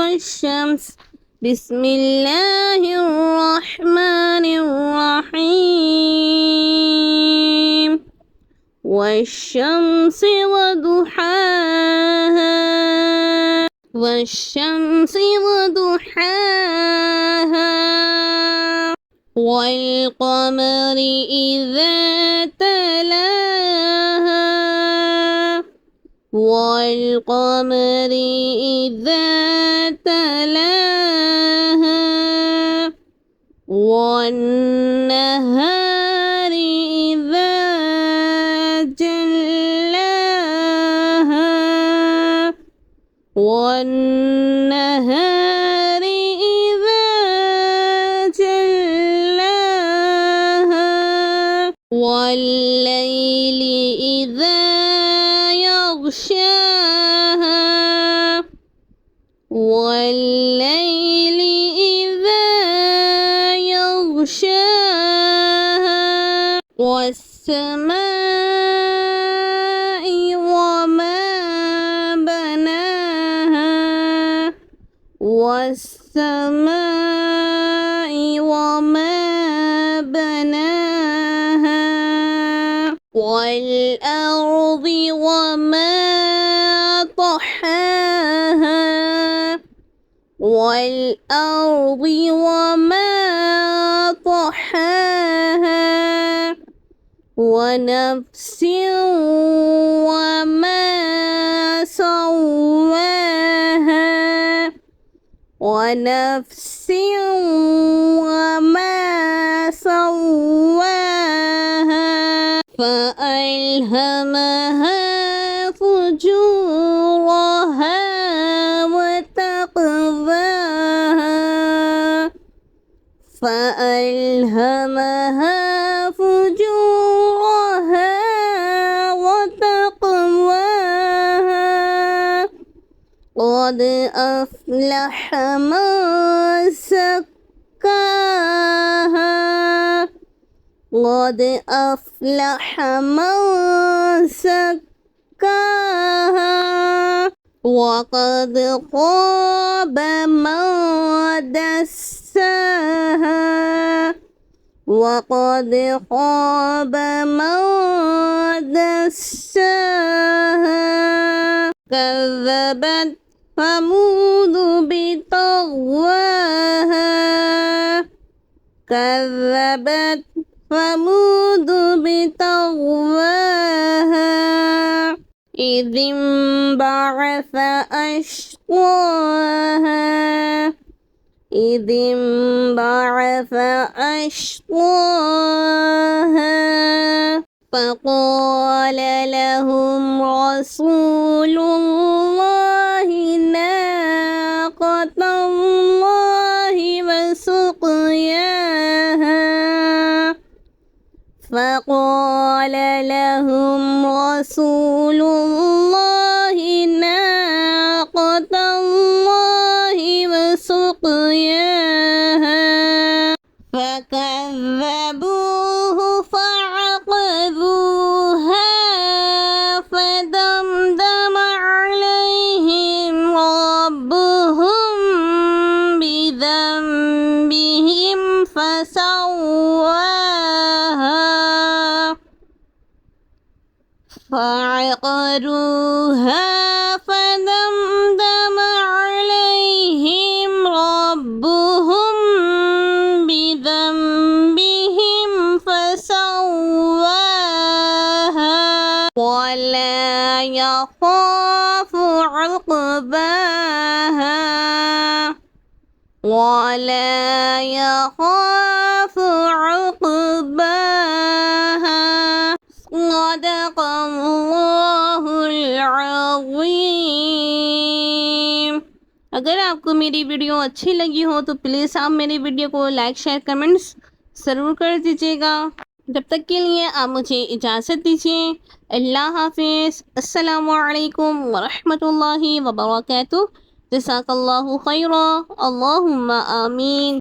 والشمس بسم الله الرحمن الرحيم والشمس وضحاها والشمس وضحاها والقمر إذا تلاها والقمر إذا تلاها والنهار إذا جلاها والنهار إذا جلاها والليل إذا يغشاها والليل إذا يغشاها والسماء وما بناها والسماء وما بناها والأرض وما طحاها والأرض وما طحاها ونفس وما سواها ونفس وما سواها فألهمها فجورها وتقواها فألهمها فجورها وتقواها قد أفلح من زكاها قد أفلح من زكاها وقد خاب من دساها وقد خاب من دساها كذبت ثمود بطغواها كذبت ثمود بطغواها إذ انبعث أشقاها إذ انبعث أشقاها فقال لهم رسول الله ناقة الله وسقياها فقال لهم رسول الله ناقة الله وسقياها فكذبوه فعقروها فدمدم عليهم ربهم بذنبهم فسواها فعقروها فدمدم عليهم ربهم بذنبهم فسواها ولا يخاف عقباها ولا يخاف عقباها صدق الله العظीम। अगर आपको मेरी वीडियो अच्छी लगी हो तो प्लीज़ आप मेरी वीडियो को लाइक शेयर कमेंट्स ज़रूर कर दीजिएगा। जब तक के लिए आप मुझे इजाज़त दीजिए। अल्लाह हाफिज़। अस्सलामु अलैकुम वरहमतुल्लाहि वबरकातुहू। जज़ाकल्लाहु खैरा। अल्लाहुम्मा आमीन।